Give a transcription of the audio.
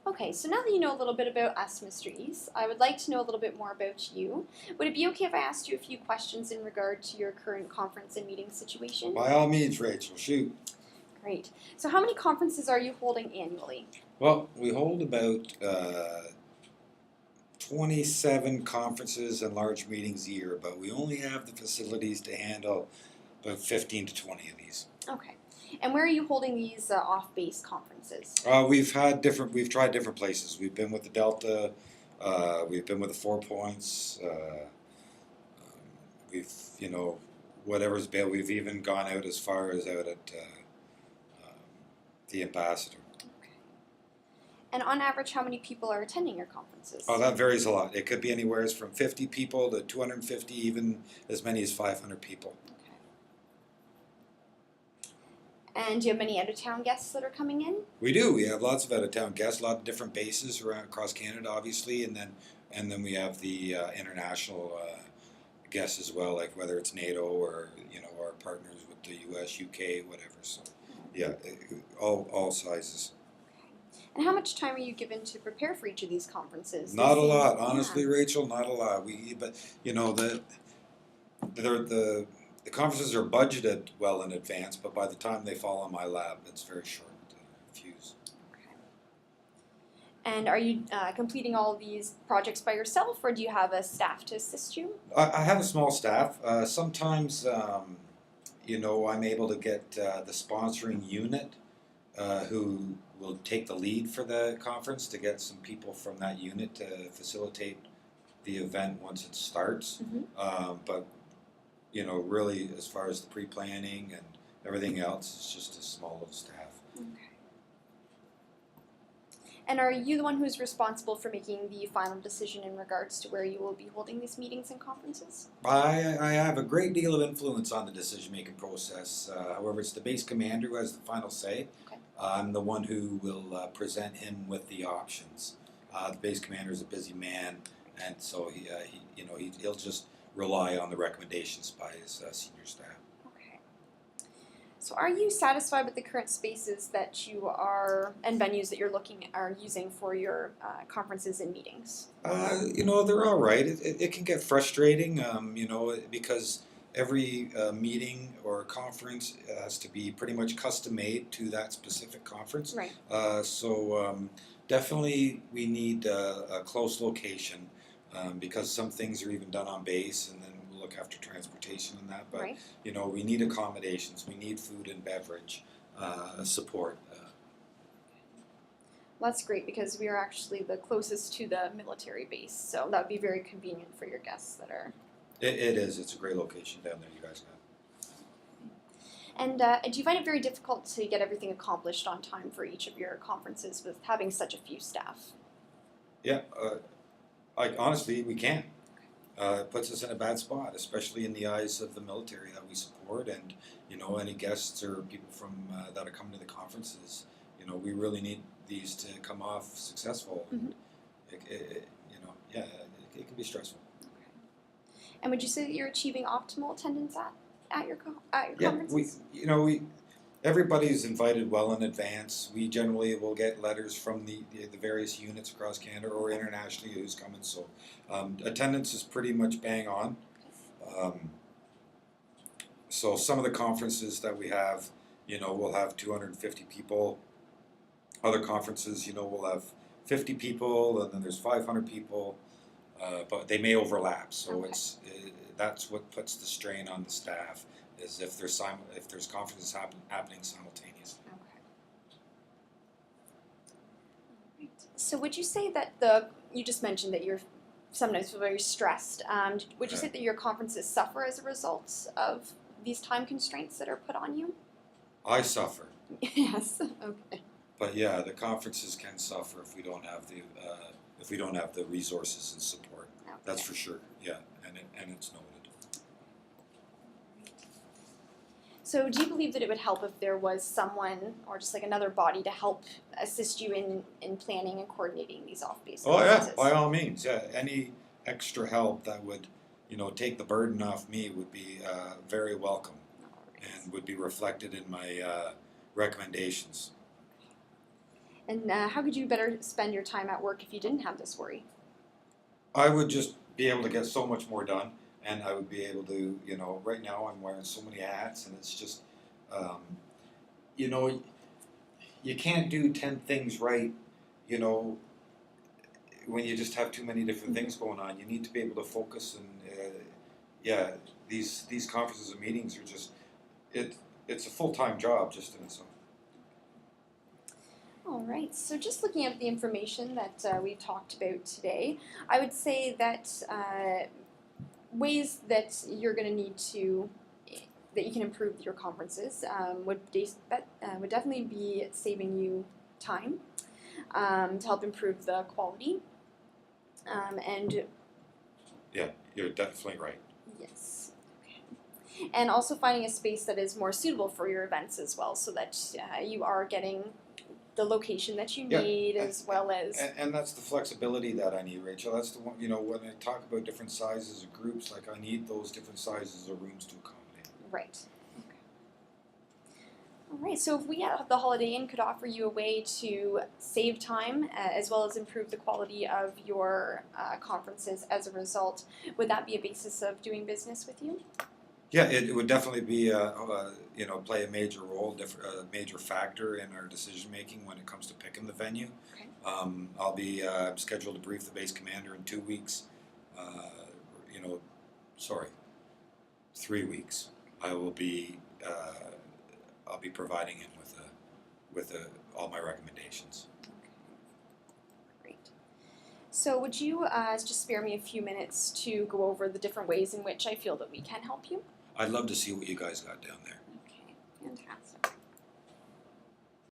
Okay, so now that you know a little bit about us, Mr. East, I would like to know a little bit more about you. Would it be okay if I asked you a few questions in regard to your current conference and meeting situation? By all means, Rachel, shoot. Great. So how many conferences are you holding annually? Well, we hold about 27 conferences and large meetings a year, but we only have the facilities to handle about 15 to 20 of these. Okay. And where are you holding these off-base conferences? We've tried different places. We've been with the Delta, we've been with the 4 Points, we've, whatever's bail. We've even gone out as far as out at the Ambassador. Okay. And on average, how many people are attending your conferences? Oh, that varies a lot. It could be anywhere from 50 people to 250, even as many as 500 people. And do you have many out-of-town guests that are coming in? We do. We have lots of out-of-town guests, a lot of different bases around across Canada, obviously, and then we have the international guests as well, like whether it's NATO or our partners with the U.S., U.K., whatever. So, yeah, all sizes. And how much time are you given to prepare for each of these conferences? Not a lot, honestly, Rachel. Not a lot. But the conferences are budgeted well in advance, but by the time they fall on my lap, it's very short fuse. Okay. And are you completing all of these projects by yourself, or do you have a staff to assist you? I have a small staff. Sometimes, I'm able to get the sponsoring unit who will take the lead for the conference to get some people from that unit to facilitate the event once it starts. Mm-hmm. But really, as far as the pre-planning and everything else, it's just a small little staff. Okay. And are you the one who's responsible for making the final decision in regards to where you will be holding these meetings and conferences? I have a great deal of influence on the decision-making process. However, it's the base commander who has the final say. Okay. I'm the one who will present him with the options. The base commander is a busy man, and so he'll just rely on the recommendations by his senior staff. Okay. So are you satisfied with the current spaces that you are, and venues that you're using for your conferences and meetings? They're all right. It can get frustrating, because every meeting or conference has to be pretty much custom made to that specific conference. Right. Definitely we need a close location because some things are even done on base, and then we'll look after transportation and that. But right. We need accommodations. We need food and beverage support. Well, that's great because we are actually the closest to the military base, so that would be very convenient for your guests that are. It is. It's a great location down there you guys have. And do you find it very difficult to get everything accomplished on time for each of your conferences with having such a few staff? Yeah, honestly, we can. It puts us in a bad spot, especially in the eyes of the military that we support, and any guests or people from that are coming to the conferences. We really need these to come off successful. Mm-hmm. It can be stressful. And would you say that you're achieving optimal attendance at your conferences? Everybody's invited well in advance. We generally will get letters from the various units across Canada or internationally who's coming. So attendance is pretty much bang on. So some of the conferences that we have, we'll have 250 people. Other conferences, we'll have 50 people, and then there's 500 people. But they may overlap, so okay. That's what puts the strain on the staff, is if there's conferences happening simultaneously. Okay. Right. So would you say that you just mentioned that you're sometimes very stressed. Would you say that your conferences suffer as a result of these time constraints that are put on you? I suffer. Yes. Okay. But yeah, the conferences can suffer if we don't have the resources and support. Okay. That's for sure. Yeah, and it's noted. So do you believe that it would help if there was someone or just like another body to help assist you in planning and coordinating these off-base conferences? Oh yeah, by all means. Yeah, any extra help that would, take the burden off me would be very welcome, and would be reflected in my recommendations. And how could you better spend your time at work if you didn't have this worry? I would just be able to get so much more done, and I would be able to, right now I'm wearing so many hats, and it's just, um, you know, you can't do 10 things right, you know, when you just have too many different things going on. You need to be able to focus, and yeah, these conferences and meetings are just, it, it's a full-time job just in itself. All right, so just looking at the information that we've talked about today, I would say that ways that you're going to need to that you can improve your conferences would definitely be saving you time to help improve the quality. And Yeah, you're definitely right. yes, okay. And also finding a space that is more suitable for your events as well, so that you are getting the location that you Yeah, need, as well as And that's the flexibility that I need, Rachel. That's the one, when I talk about different sizes of groups, like I need those different sizes of rooms to accommodate. right. Okay. All right. So if we at the Holiday Inn could offer you a way to save time as well as improve the quality of your conferences as a result, would that be a basis of doing business with you? Yeah, it would definitely be, play a major role, a major factor in our decision making when it comes to picking the venue. Okay. I'll be scheduled to brief the base commander in 2 weeks. You know, sorry, 3 weeks. I will be. I'll be providing him with all my recommendations. Okay. Great. So would you just spare me a few minutes to go over the different ways in which I feel that we can help you? I'd love to see what you guys got down there. Okay. Fantastic.